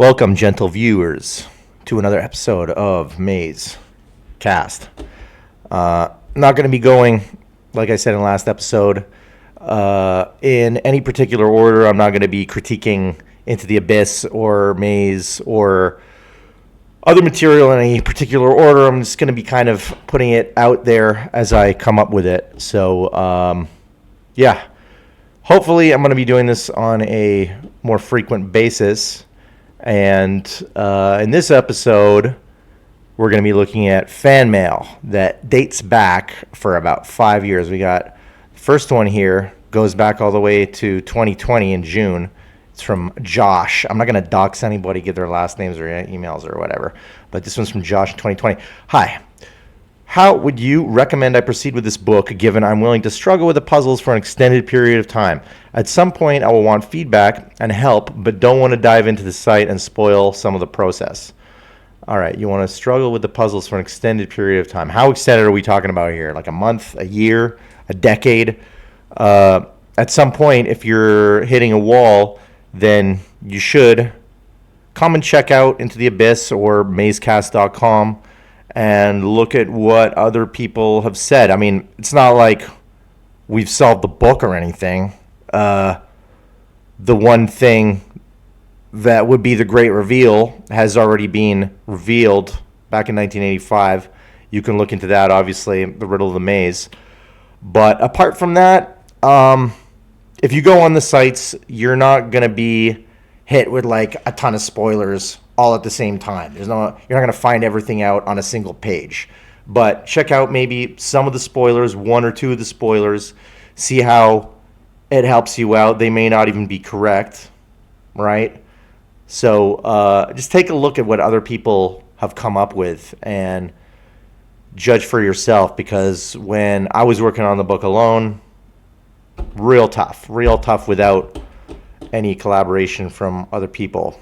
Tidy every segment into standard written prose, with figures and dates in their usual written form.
Welcome, gentle viewers, to another episode of Mazecast. Not going to be going, like I said in the last episode, in any particular order. I'm not going to be critiquing Into the Abyss or Maze or other material in any particular order. I'm just going to be kind of putting it out there as I come up with it. So, yeah. Hopefully, I'm going to be doing this on a more frequent basis. And in this episode, we're going to be looking at fan mail that dates back for about 5 years. We got the first one here, goes back all the way to 2020 in June. It's from Josh. I'm not going to dox anybody, give their last names or emails or whatever. But this one's from Josh in 2020. Hi. How would you recommend I proceed with this book, given I'm willing to struggle with the puzzles for an extended period of time? At some point, I will want feedback and help, but don't want to dive into the site and spoil some of the process. All right, you want to struggle with the puzzles for an extended period of time. How extended are we talking about here? Like a month, a year, a decade? At some point, if you're hitting a wall, then you should come and check out Into the Abyss or Mazecast.com and look at what other people have said. I mean, it's not like we've solved the book or anything. The one thing that would be the great reveal has already been revealed back in 1985. You can look into that, obviously, the riddle of the maze. But apart from that, if you go on the sites, you're not going to be hit with like a ton of spoilers all at the same time. You're not going to find everything out on a single page. But check out maybe some of the spoilers, one or two of the spoilers, see how it helps you out. They may not even be correct, right? So just take a look at what other people have come up with and judge for yourself, because when I was working on the book alone, real tough without any collaboration from other people.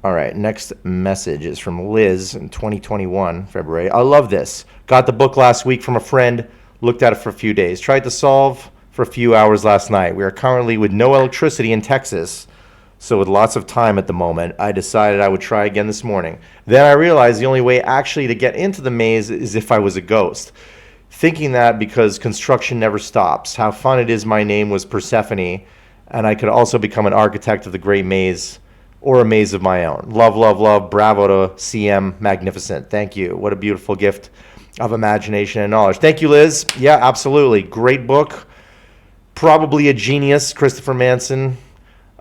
All right, next message is from Liz in 2021, February. I love this. Got the book last week from a friend. Looked at it for a few days. Tried to solve for a few hours last night. We are currently with no electricity in Texas, so with lots of time at the moment, I decided I would try again this morning. Then I realized the only way actually to get into the maze is if I was a ghost. Thinking that because construction never stops. How fun it is my name was Persephone, and I could also become an architect of the great maze or a maze of my own. Love, love, love. Bravo to CM Magnificent. Thank you. What a beautiful gift of imagination and knowledge. Thank you, Liz. Yeah, absolutely. Great book. Probably a genius, Christopher Manson.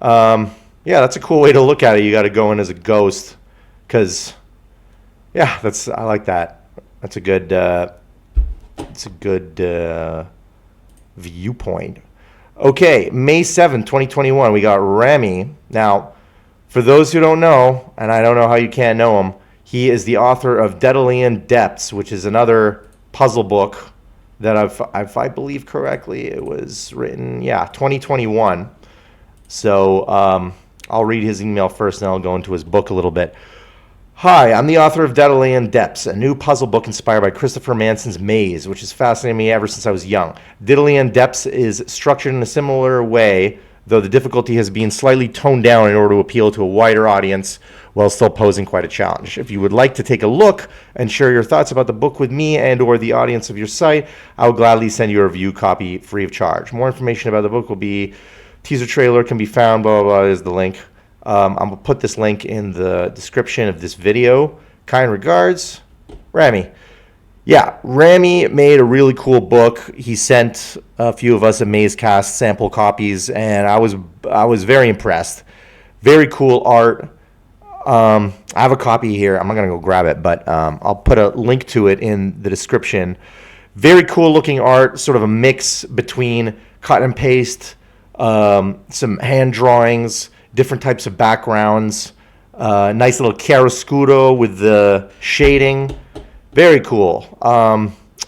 Yeah, that's a cool way to look at it. You got to go in as a ghost, because, yeah, I like that. That's a good. It's a good viewpoint. Okay, May 7th, 2021. We got Rami. Now, for those who don't know, and I don't know how you can't know him, he is the author of Daedalian Depths, which is another puzzle book that if I believe correctly, it was written, 2021. So I'll read his email first, and then I'll go into his book a little bit. Hi, I'm the author of Daedalian Depths, a new puzzle book inspired by Christopher Manson's Maze, which has fascinated me ever since I was young. Daedalian Depths is structured in a similar way, though the difficulty has been slightly toned down in order to appeal to a wider audience while still posing quite a challenge. If you would like to take a look and share your thoughts about the book with me and or the audience of your site, I will gladly send you a review copy free of charge. More information about the book will be, teaser trailer can be found, blah, blah, blah, is the link. I'm going to put this link in the description of this video. Kind regards, Rami. Yeah, Rami made a really cool book. He sent a few of us a Mazecast sample copies, and I was very impressed. Very cool art. I have a copy here. I'm not going to go grab it, but I'll put a link to it in the description. Very cool looking art, sort of a mix between cut and paste, some hand drawings, different types of backgrounds, nice little chiaroscuro with the shading. Very cool.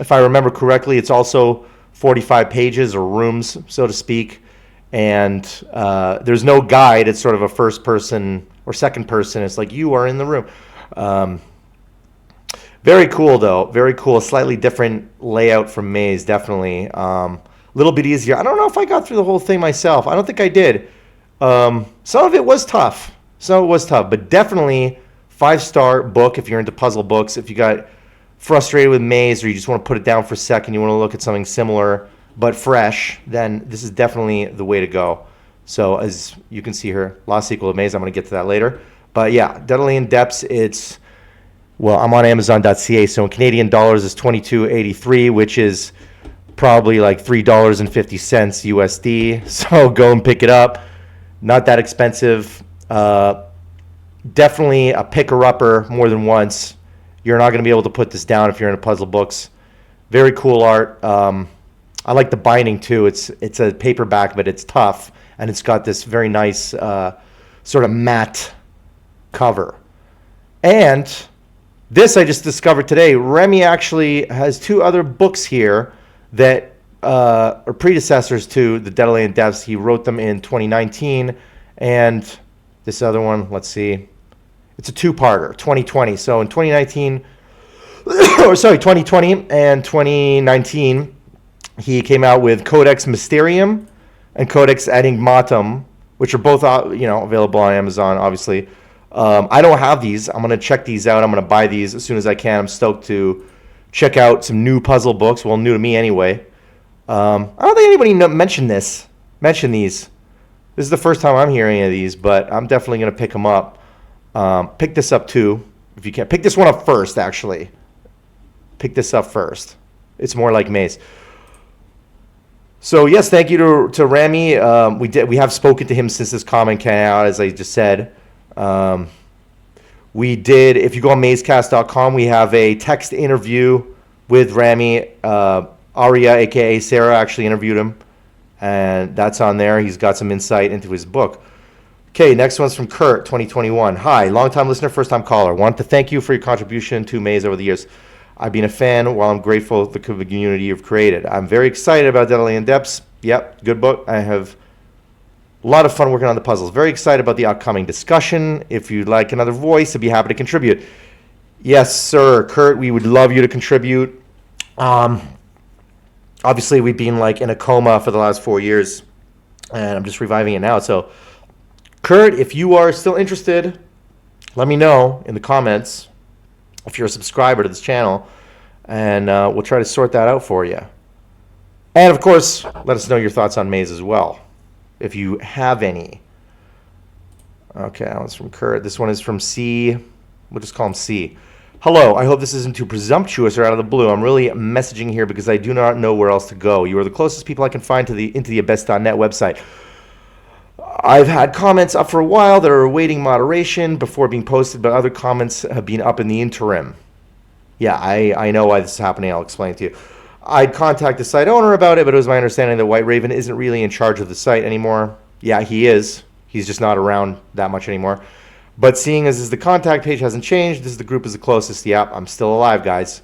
If I remember correctly, it's also 45 pages or rooms, so to speak. And there's no guide. It's sort of a first person or second person. It's like you are in the room. Very cool, though. Very cool. A slightly different layout from Maze, definitely. A little bit easier. I don't know if I got through the whole thing myself. I don't think I did. Some of it was tough. But definitely 5-star book if you're into puzzle books. If you got frustrated with Maze or you just want to put it down for a second, you want to look at something similar but fresh, then this is definitely the way to go. So as you can see here, Lost Sequel of Maze, I'm going to get to that later. But yeah, Deadly in Depths, I'm on Amazon.ca, so in Canadian dollars it's $22.83, which is probably like $3.50 USD. So go and pick it up. Not that expensive. Definitely a picker-upper more than once. You're not going to be able to put this down if you're into puzzle books. Very cool art. I like the binding too. It's a paperback, but it's tough, and it's got this very nice sort of matte cover. And this I just discovered today. Remy actually has 2 other books here that are predecessors to the Deadly in Depths. He wrote them in 2019, and this other one, let's see, it's a 2-parter, 2020. So in 2020 and 2019, he came out with Codex Mysterium and Codex Enigmatum, which are both available on Amazon, obviously. I don't have these. I'm going to check these out. I'm going to buy these as soon as I can. I'm stoked to check out some new puzzle books. Well, new to me anyway. I don't think anybody mentioned these. This is the first time I'm hearing any of these, but I'm definitely going to pick them up. Pick this up too, if you can. Pick this one up first, actually. Pick this up first. It's more like Maze. So yes, thank you to Remy. We have spoken to him since this comment came out, as I just said. We did. If you go on Mazecast.com, we have a text interview with Remy. Aria, aka Sarah, actually interviewed him, and that's on there. He's got some insight into his book. Okay, next one's from Kurt, 2021. Hi, long-time listener, first-time caller. Want to thank you for your contribution to Maze over the years. I've been a fan while I'm grateful for the community you've created. I'm very excited about Deadly in Depths. Yep, good book. I have a lot of fun working on the puzzles. Very excited about the upcoming discussion. If you'd like another voice, I'd be happy to contribute. Yes, sir, Kurt, we would love you to contribute. Obviously, we've been like in a coma for the last 4 years, and I'm just reviving it now. So, Kurt, if you are still interested, let me know in the comments if you're a subscriber to this channel, and we'll try to sort that out for you. And, of course, let us know your thoughts on Maze as well, if you have any. Okay, that one's from Kurt. This one is from C. We'll just call him C. Hello, I hope this isn't too presumptuous or out of the blue. I'm really messaging here because I do not know where else to go. You are the closest people I can find to into the abyss.net website. I've had comments up for a while that are awaiting moderation before being posted, but other comments have been up in the interim. Yeah, I know why this is happening. I'll explain it to you. I'd contact the site owner about it, but it was my understanding that White Raven isn't really in charge of the site anymore. Yeah, he is. He's just not around that much anymore. But seeing as the contact page hasn't changed, this is the group is the closest. Yep, I'm still alive, guys.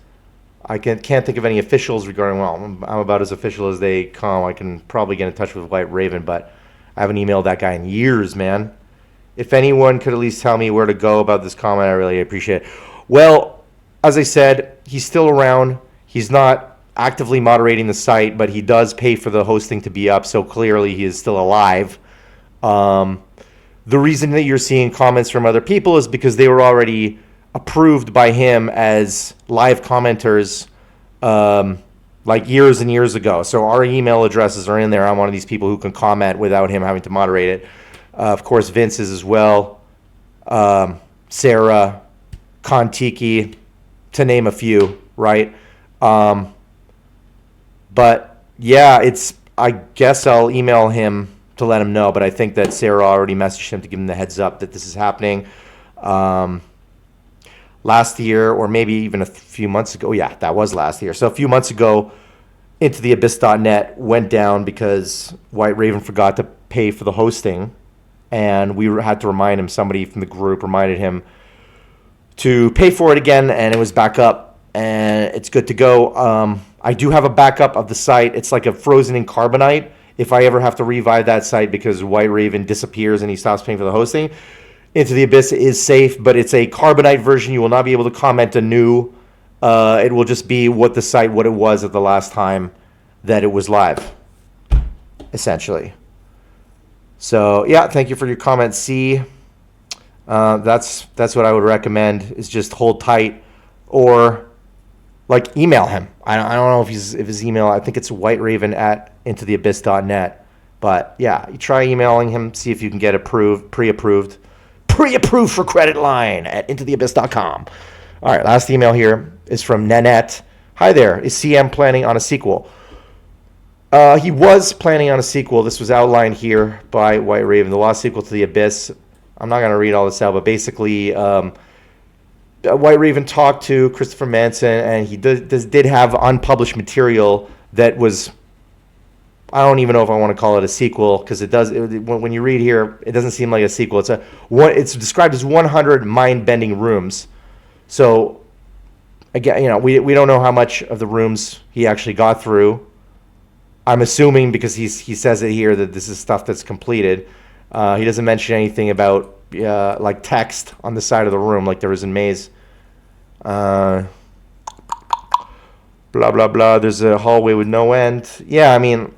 I can't think of any officials regarding, well, I'm about as official as they come. I can probably get in touch with White Raven, but I haven't emailed that guy in years, man. If anyone could at least tell me where to go about this comment, I really appreciate it. Well, as I said, he's still around. He's not actively moderating the site, but he does pay for the hosting to be up, so clearly he is still alive. The reason that you're seeing comments from other people is because they were already approved by him as live commenters like years and years ago. So our email addresses are in there. I'm one of these people who can comment without him having to moderate it. Of course, Vince is as well. Sarah, Kontiki, to name a few, right? But yeah, I guess I'll email him to let him know, but I think that Sarah already messaged him to give him the heads up that this is happening. Last year, or maybe even a few months ago, yeah, that was last year. So a few months ago, Into the Abyss.net went down because White Raven forgot to pay for the hosting, and we had to remind him, somebody from the group reminded him to pay for it again, and it was back up, and it's good to go. I do have a backup of the site. It's like a frozen in carbonite. If I ever have to revive that site because White Raven disappears and he stops paying for the hosting, Into the Abyss is safe, but it's a carbonite version. You will not be able to comment anew. It will just be what it was at the last time that it was live, essentially. So yeah, thank you for your comment, C. That's what I would recommend, is just hold tight, or like email him. I don't know if his email, I think it's whiteraven@intotheabyss.net. But yeah, you try emailing him, see if you can get pre-approved for credit line at intotheabyss.com. All right, last email here is from Nanette. Hi there, is CM planning on a sequel? He was planning on a sequel. This was outlined here by White Raven, the lost sequel to The Abyss. I'm not going to read all this out, but basically, White Raven talked to Christopher Manson, and he did have unpublished material that was, I don't even know if I want to call it a sequel, because when you read here, it doesn't seem like a sequel. It's described as 100 mind-bending rooms. So again, we don't know how much of the rooms he actually got through. I'm assuming, because he says it here, that this is stuff that's completed. He doesn't mention anything about like text on the side of the room like there is in Maze. Blah, blah, blah. There's a hallway with no end. Yeah, I mean,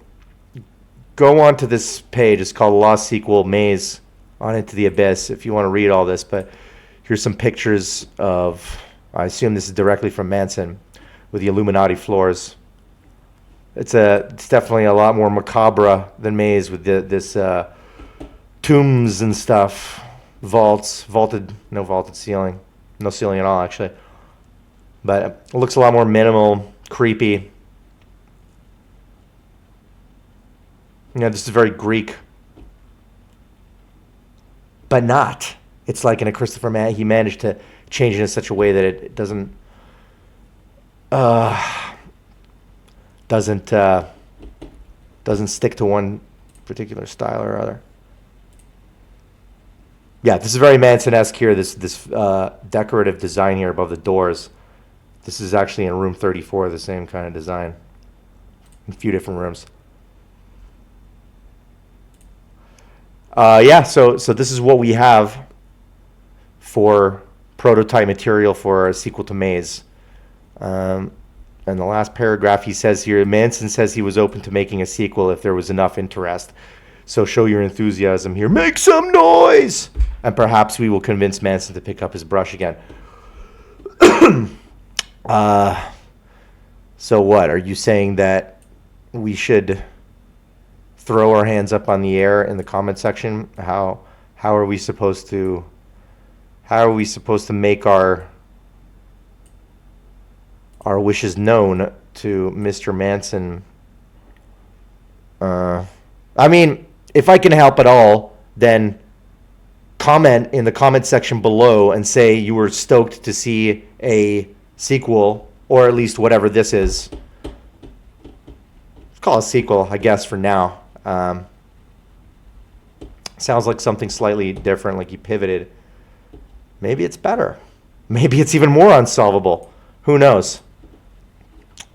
go on to this page. It's called Lost Sequel Maze on Into the Abyss if you want to read all this. But here's some pictures of, I assume this is directly from Manson, with the Illuminati floors. It's definitely a lot more macabre than Maze, with this tombs and stuff, no vaulted ceiling, no ceiling at all actually. But it looks a lot more minimal, creepy. This is very Greek, but not. It's like in a Christopher Mann, he managed to change it in such a way that it doesn't stick to one particular style or other. Yeah, this is very Manson-esque here. This decorative design here above the doors. This is actually in room 34, the same kind of design, in a few different rooms. Yeah, so this is what we have for prototype material for a sequel to Maze. And the last paragraph, he says here, Manson says he was open to making a sequel if there was enough interest. So show your enthusiasm here. Make some noise! And perhaps we will convince Manson to pick up his brush again. So what? Are you saying that we should throw our hands up on the air in the comment section? How are we supposed to make our wishes known to Mr. Manson? I mean, if I can help at all, then comment in the comment section below and say you were stoked to see a sequel, or at least whatever this is. Let's call it a sequel, I guess, for now. Sounds like something slightly different, like he pivoted. Maybe it's better. Maybe it's even more unsolvable. Who knows?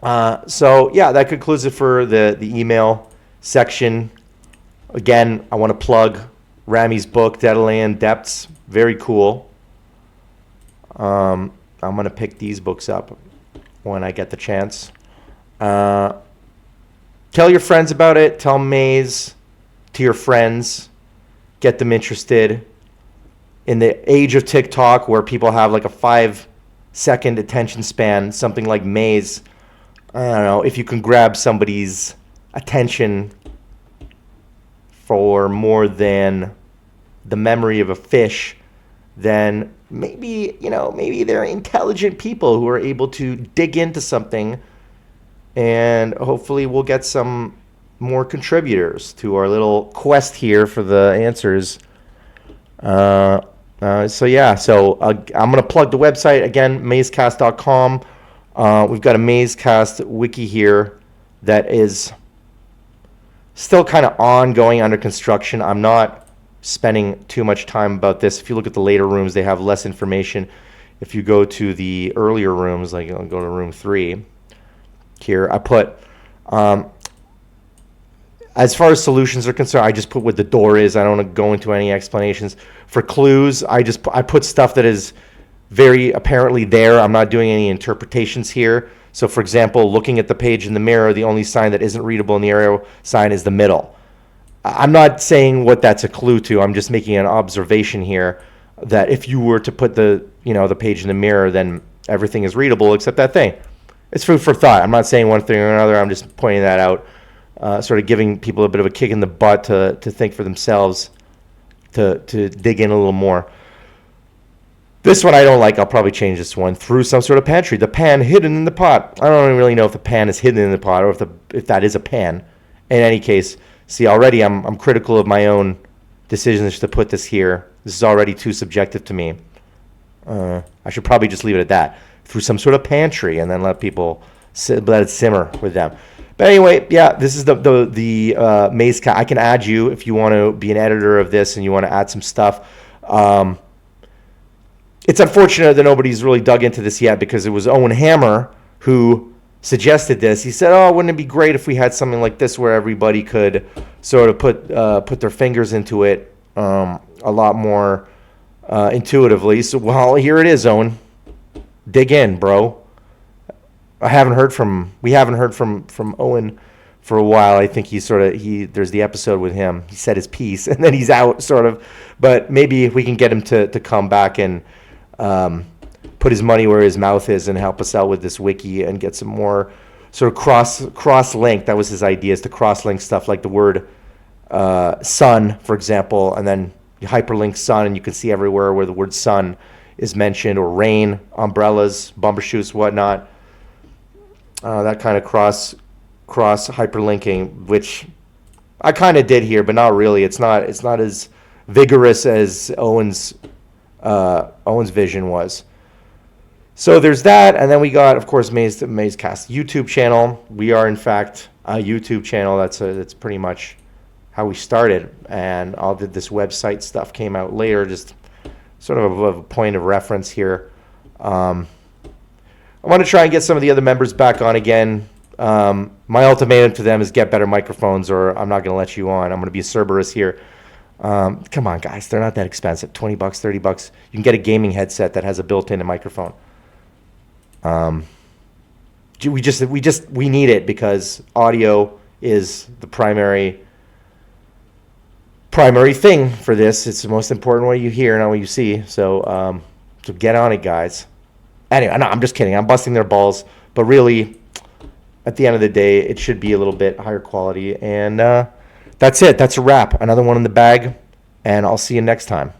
So yeah, that concludes it for the email section. Again, I want to plug Rami's book, Deadland Depths. Very cool. I'm going to pick these books up when I get the chance. Tell your friends about it. Tell Maze to your friends. Get them interested. In the age of TikTok, where people have like a 5-second attention span, something like Maze, I don't know, if you can grab somebody's attention for more than the memory of a fish, then maybe they're intelligent people who are able to dig into something, and hopefully we'll get some more contributors to our little quest here for the answers. So I'm going to plug the website again, mazecast.com. We've got a Mazecast wiki here that is still kind of ongoing, under construction. I'm not spending too much time about this. If you look at the later rooms, they have less information. If you go to the earlier rooms, like I'll go to room 3 here, I put, as far as solutions are concerned, I just put what the door is. I don't want to go into any explanations. For clues, I put stuff that is very apparently there. I'm not doing any interpretations here. So for example, looking at the page in the mirror, the only sign that isn't readable in the arrow sign is the middle. I'm not saying what that's a clue to. I'm just making an observation here that if you were to put the page in the mirror, then everything is readable except that thing. It's food for thought. I'm not saying one thing or another. I'm just pointing that out, sort of giving people a bit of a kick in the butt to think for themselves, to dig in a little more. This one I don't like. I'll probably change this one. Through some sort of pantry. The pan hidden in the pot. I don't really know if the pan is hidden in the pot or if that is a pan. In any case, see, already I'm critical of my own decisions to put this here. This is already too subjective to me. I should probably just leave it at that. Through some sort of pantry, and then let it simmer with them. But anyway, yeah, this is the Mazecast. I can add you if you want to be an editor of this and you want to add some stuff. It's unfortunate that nobody's really dug into this yet, because it was Owen Hammer who suggested this. He said, "Oh, wouldn't it be great if we had something like this where everybody could sort of put their fingers into it a lot more intuitively?" So, well, here it is, Owen. Dig in, bro. We haven't heard from Owen for a while. I think there's the episode with him. He said his piece and then he's out, sort of. But maybe if we can get him to come back and put his money where his mouth is and help us out with this wiki and get some more sort of cross link. That was his idea, is to cross link stuff like the word sun, for example, and then you hyperlink sun, and you can see everywhere where the word sun is mentioned, or rain, umbrellas, bumper shoots, whatnot. That kind of cross hyperlinking, which I kind of did here, but not really. It's not as vigorous as Owen's vision was. So there's that, and then we got, of course, Mazecast YouTube channel. We are, in fact, a YouTube channel. That's pretty much how we started, and all this website stuff came out later. Just sort of a point of reference here. I want to try and get some of the other members back on again. My ultimatum to them is get better microphones, or I'm not going to let you on. I'm going to be Cerberus here. Come on, guys. They're not that expensive. $20, $30. You can get a gaming headset that has a built-in microphone. We need it, because audio is the primary thing for this. It's the most important what you hear, not what you see. So get on it, guys. Anyway, no, I'm just kidding. I'm busting their balls, but really, at the end of the day, it should be a little bit higher quality. And that's it. That's a wrap. Another one in the bag, and I'll see you next time.